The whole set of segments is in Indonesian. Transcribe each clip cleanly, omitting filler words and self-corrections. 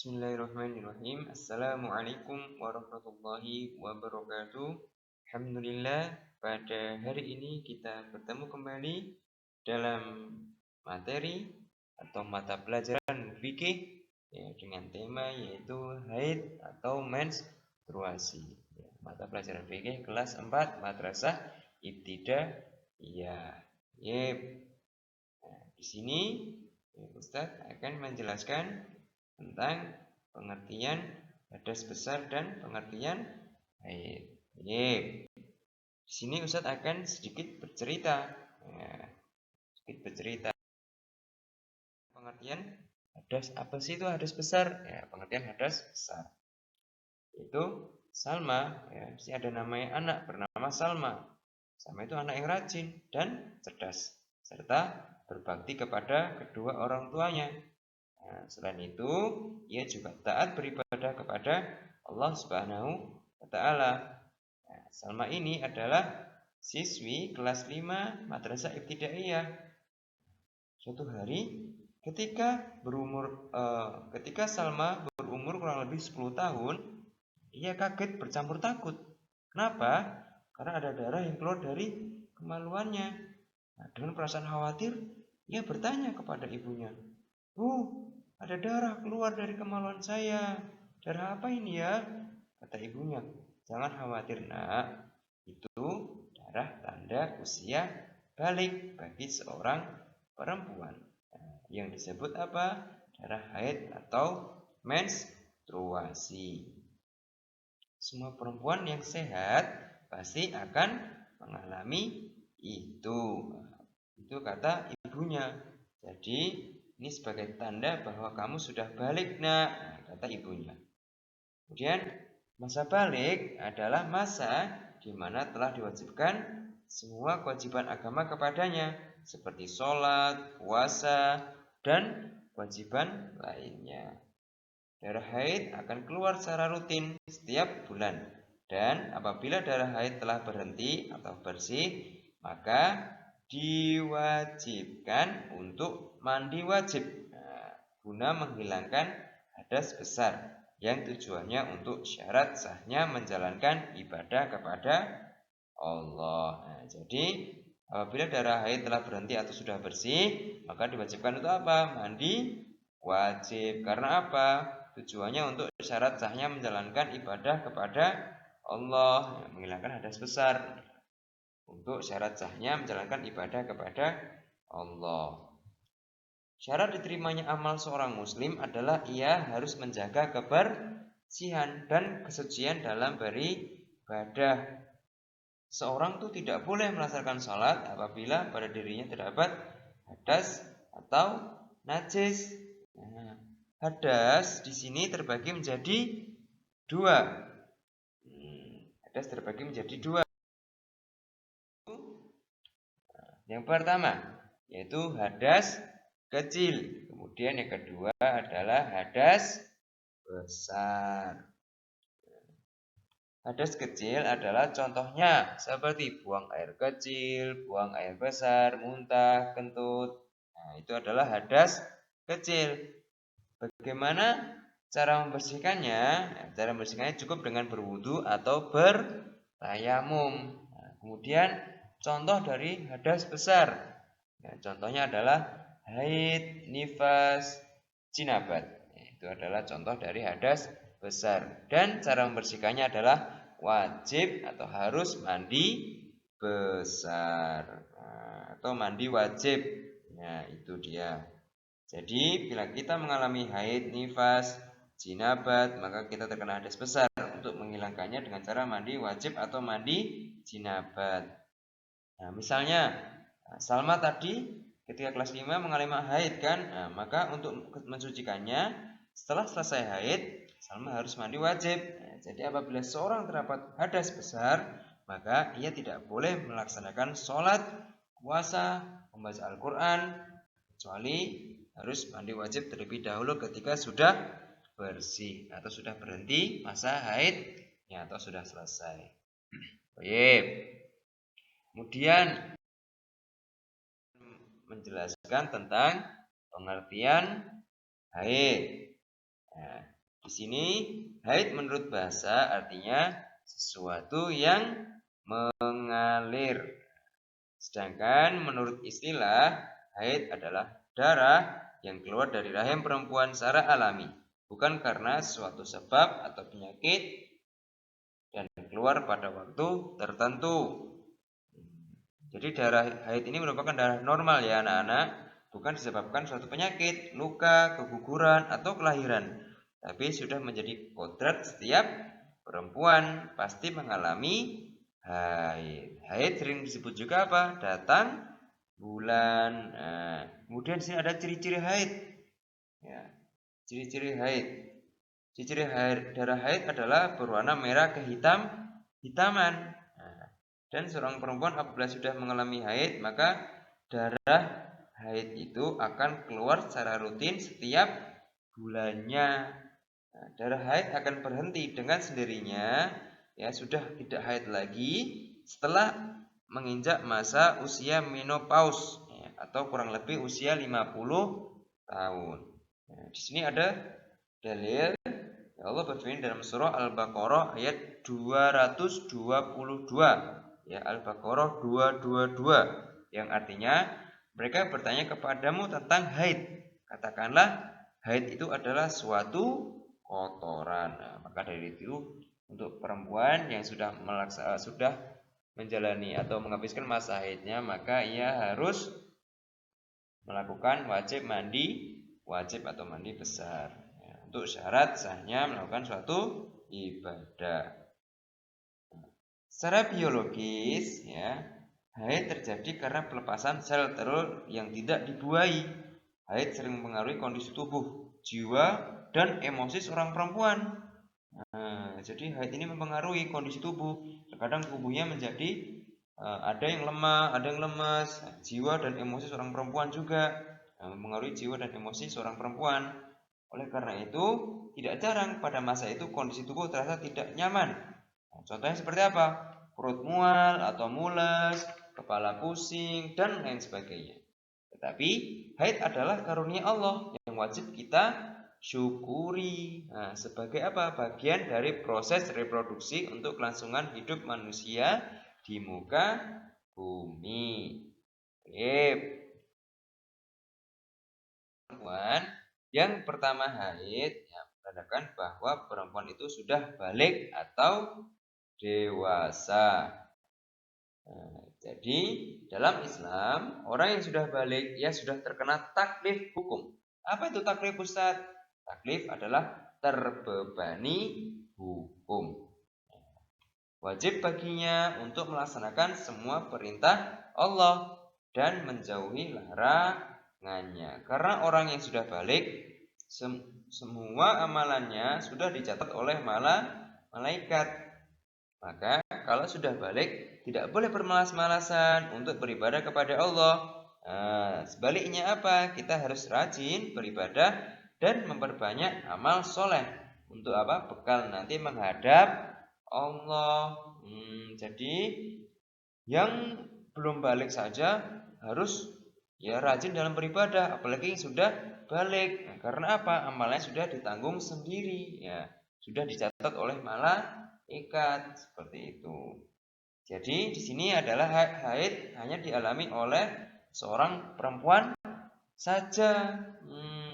Bismillahirrahmanirrahim. Assalamualaikum warahmatullahi wabarakatuh. Alhamdulillah, pada hari ini kita bertemu kembali dalam materi atau mata pelajaran fikih dengan tema yaitu haid atau menstruasi. Mata pelajaran fikih kelas 4 Madrasah Ibtidaiyah. Di sini Ustadz akan menjelaskan tentang pengertian hadas besar dan pengertian haid. Di sini Ustadz akan sedikit bercerita, pengertian hadas. Apa sih itu hadas besar? Pengertian hadas besar itu Salma. Mesti ada namanya anak bernama Salma. Salma itu anak yang rajin dan cerdas, serta berbakti kepada kedua orang tuanya. Selain itu, ia juga taat beribadah kepada Allah Subhanahu wa Ta'ala. Salma ini adalah siswi kelas 5 Madrasah Ibtidaiyah. Suatu hari, ketika Salma berumur kurang lebih 10 tahun, ia kaget bercampur takut. Kenapa? Karena ada darah yang keluar dari kemaluannya. Dengan perasaan khawatir, ia bertanya kepada ibunya, "Bu, ada darah keluar dari kemaluan saya. Darah apa ini ya?" Kata ibunya. "Jangan khawatir, Nak. Itu darah tanda usia balik bagi seorang perempuan. Yang disebut apa? Darah haid atau menstruasi. Semua perempuan yang sehat pasti akan mengalami itu." Itu kata ibunya. Jadi ini sebagai tanda bahwa kamu sudah balik, Nak, kata ibunya. Kemudian masa balik adalah masa di mana telah diwajibkan semua kewajiban agama kepadanya, seperti sholat, puasa, dan kewajiban lainnya. Darah haid akan keluar secara rutin setiap bulan, dan apabila darah haid telah berhenti atau bersih, maka diwajibkan untuk mandi wajib guna menghilangkan hadas besar yang tujuannya untuk syarat sahnya menjalankan ibadah kepada Allah. Jadi apabila darah haid telah berhenti atau sudah bersih, maka diwajibkan untuk apa? Mandi wajib. Karena apa? Tujuannya untuk syarat sahnya menjalankan ibadah kepada Allah, menghilangkan hadas besar. Untuk syarat sahnya menjalankan ibadah kepada Allah. Syarat diterimanya amal seorang muslim adalah ia harus menjaga kebersihan dan kesucian dalam beribadah. Seorang itu tidak boleh melaksanakan salat apabila pada dirinya terdapat hadas atau najis. Hadas di sini terbagi menjadi dua. Hadas terbagi menjadi dua. Yang pertama yaitu hadas kecil. Kemudian yang kedua adalah hadas besar. Hadas kecil adalah contohnya seperti buang air kecil, buang air besar, muntah, kentut. Itu adalah hadas kecil. Bagaimana cara membersihkannya? Cara membersihkannya cukup dengan berwudu atau bertayamum. Kemudian contoh dari hadas besar. Contohnya adalah haid, nifas, jinabat. Itu adalah contoh dari hadas besar. Dan cara membersihkannya adalah wajib atau harus mandi besar atau mandi wajib. Itu dia. Jadi bila kita mengalami haid, nifas, jinabat, maka kita terkena hadas besar. Untuk menghilangkannya dengan cara mandi wajib atau mandi jinabat. Misalnya Salma tadi ketika kelas 5 mengalami haid kan, maka untuk mensucikannya setelah selesai haid, Salma harus mandi wajib. Jadi apabila seorang terdapat hadas besar, maka ia tidak boleh melaksanakan sholat, puasa, membaca Al-Quran, kecuali harus mandi wajib terlebih dahulu ketika sudah bersih atau sudah berhenti masa haidnya atau sudah selesai. Baik. Kemudian menjelaskan tentang pengertian haid. Nah, di sini haid menurut bahasa artinya sesuatu yang mengalir. Sedangkan menurut istilah, haid adalah darah yang keluar dari rahim perempuan secara alami, bukan karena suatu sebab atau penyakit dan keluar pada waktu tertentu. Jadi darah haid ini merupakan darah normal ya anak-anak, bukan disebabkan suatu penyakit, luka, keguguran, atau kelahiran. Tapi sudah menjadi kodrat setiap perempuan pasti mengalami haid. Haid sering disebut juga apa? Datang bulan. Nah, kemudian di sini ada ciri-ciri haid. Ya, ciri-ciri haid. Ciri-ciri darah haid adalah berwarna merah hitaman. Nah, dan seorang perempuan apabila sudah mengalami haid, maka darah haid itu akan keluar secara rutin setiap bulannya. Nah, darah haid akan berhenti dengan sendirinya, ya sudah tidak haid lagi setelah menginjak masa usia menopause, ya, atau kurang lebih usia 50 tahun. Nah, di sini ada dalil. Allah berfirman dalam surah Al-Baqarah ayat 222. Ya, Al-Baqarah 222 yang artinya mereka bertanya kepadamu tentang haid. Katakanlah haid itu adalah suatu kotoran. Nah, maka dari itu untuk perempuan yang sudah menjalani atau menghabiskan masa haidnya, maka ia harus melakukan wajib atau mandi besar. Untuk syarat sahnya melakukan suatu ibadah. Secara biologis, ya, haid terjadi karena pelepasan sel telur yang tidak dibuahi. Haid sering mempengaruhi kondisi tubuh, jiwa, dan emosi seorang perempuan. Nah, jadi haid ini mempengaruhi kondisi tubuh. Terkadang tubuhnya menjadi ada yang lemah, ada yang lemas. Jiwa dan emosi seorang perempuan juga mempengaruhi jiwa dan emosi seorang perempuan. Oleh karena itu, tidak jarang pada masa itu kondisi tubuh terasa tidak nyaman. Nah, contohnya seperti apa? Perut mual atau mules, kepala pusing, dan lain sebagainya. Tetapi haid adalah karunia Allah yang wajib kita syukuri. Nah, sebagai apa? Bagian dari proses reproduksi untuk kelangsungan hidup manusia di muka bumi. Perempuan yang pertama haid, ya, menandakan bahwa perempuan itu sudah balik atau dewasa. Nah, jadi dalam Islam orang yang sudah balik ya sudah terkena taklif hukum. Apa itu taklif, Ustaz? Taklif adalah terbebani hukum. Wajib baginya untuk melaksanakan semua perintah Allah dan menjauhi larangannya. Karena orang yang sudah balik, semua amalannya sudah dicatat oleh malaikat. Maka kalau sudah balik, tidak boleh bermalas-malasan untuk beribadah kepada Allah. Nah, sebaliknya apa? Kita harus rajin beribadah dan memperbanyak amal soleh. Untuk apa? Bekal nanti menghadap Allah. Jadi yang belum balik saja harus ya rajin dalam beribadah, apalagi yang sudah balik. Nah, karena apa? Amalnya sudah ditanggung sendiri, ya sudah dicatat oleh malaikat seperti itu. Jadi di sini adalah haid hanya dialami oleh seorang perempuan saja,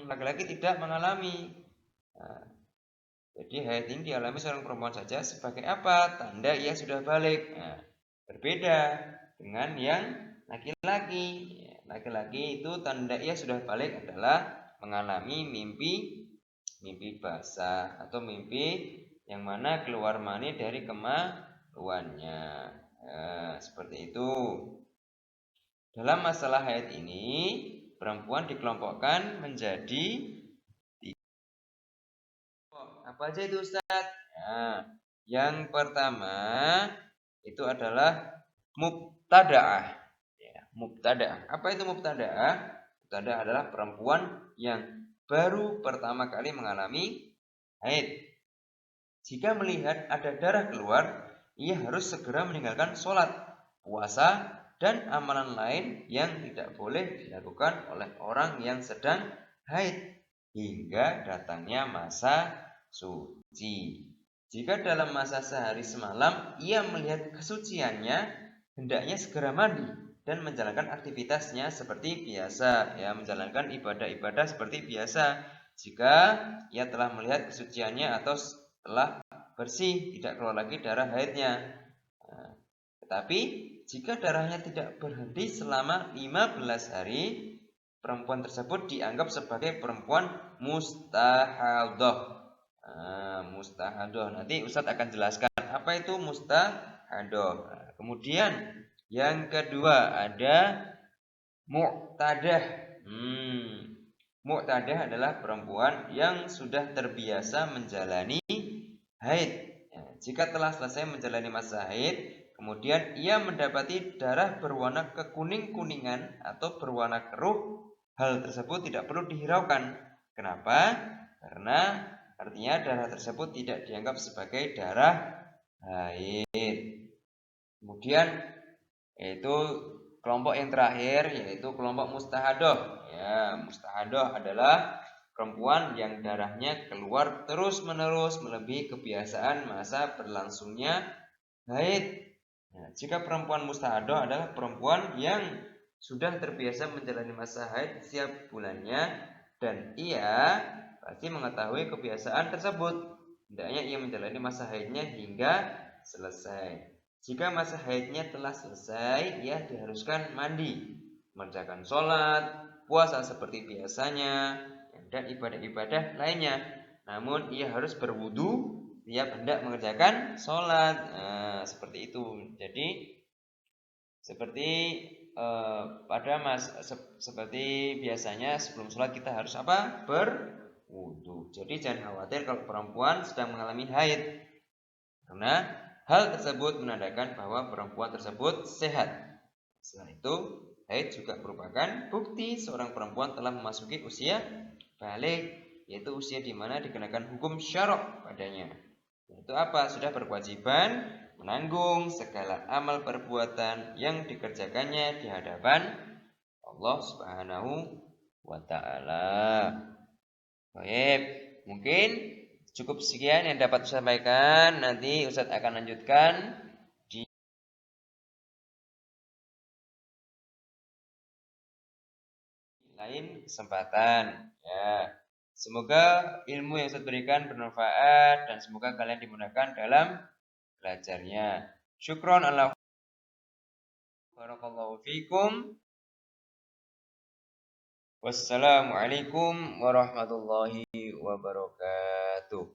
laki-laki tidak mengalami. Nah, jadi haid ini dialami seorang perempuan saja sebagai apa? Tanda ia sudah balik. Nah, berbeda dengan yang laki-laki. Laki-laki itu tanda ia sudah balik adalah mengalami mimpi basah atau mimpi yang mana keluar mani dari kemaluannya. Seperti itu. Dalam masalah haid ini, perempuan dikelompokkan menjadi apa aja itu, Ustaz? Nah, yang pertama itu adalah mubtada'ah. Ya, mubtada'ah. Apa itu mubtada'ah? Mubtada'ah adalah perempuan yang baru pertama kali mengalami haid. Jika melihat ada darah keluar, ia harus segera meninggalkan sholat, puasa, dan amalan lain yang tidak boleh dilakukan oleh orang yang sedang haid hingga datangnya masa suci. Jika dalam masa sehari semalam ia melihat kesuciannya, hendaknya segera mandi dan menjalankan aktivitasnya seperti biasa, ya, menjalankan ibadah-ibadah seperti biasa. Jika ia telah melihat kesuciannya atau telah bersih, tidak keluar lagi darah haidnya. Nah, tetapi jika darahnya tidak berhenti selama 15 hari, perempuan tersebut dianggap sebagai perempuan mustahadah. Mustahadah. Nanti Ustadz akan jelaskan apa itu mustahadah. Kemudian yang kedua ada mu'tadah. Mu'tadah adalah perempuan yang sudah terbiasa menjalani haid. Jika telah selesai menjalani masa haid, kemudian ia mendapati darah berwarna kekuning-kuningan atau berwarna keruh, hal tersebut tidak perlu dihiraukan. Kenapa? Karena artinya darah tersebut tidak dianggap sebagai darah haid. Kemudian yaitu kelompok yang terakhir yaitu kelompok mustahadah. Ya, mustahadah adalah perempuan yang darahnya keluar terus-menerus melebihi kebiasaan masa berlangsungnya haid. Nah, jika perempuan mustahadah adalah perempuan yang sudah terbiasa menjalani masa haid setiap bulannya dan ia pasti mengetahui kebiasaan tersebut. Hendaknya ia menjalani masa haidnya hingga selesai. Jika masa haidnya telah selesai, ia diharuskan mandi, mengerjakan sholat, puasa seperti biasanya, dan ibadah-ibadah lainnya. Namun ia harus berwudu tiap hendak mengerjakan sholat. Nah, seperti itu. Jadi seperti seperti biasanya sebelum sholat kita harus apa? Berwudu. Jadi jangan khawatir kalau perempuan sedang mengalami haid, karena hal tersebut menandakan bahwa perempuan tersebut sehat. Setelah itu, haid juga merupakan bukti seorang perempuan telah memasuki usia balik, yaitu usia di mana dikenakan hukum syarok padanya. Yaitu apa? Sudah berkewajiban menanggung segala amal perbuatan yang dikerjakannya di hadapan Allah Subhanahu wa taala. Baik, mungkin cukup sekian yang dapat saya sampaikan. Nanti Ustadz akan lanjutkan di lain kesempatan. Ya, semoga ilmu yang Ustadz berikan bermanfaat dan semoga kalian dimudahkan dalam belajarnya. Syukron Allah. Barakallahu fikum. Wassalamualaikum warahmatullahi wabarakatuh.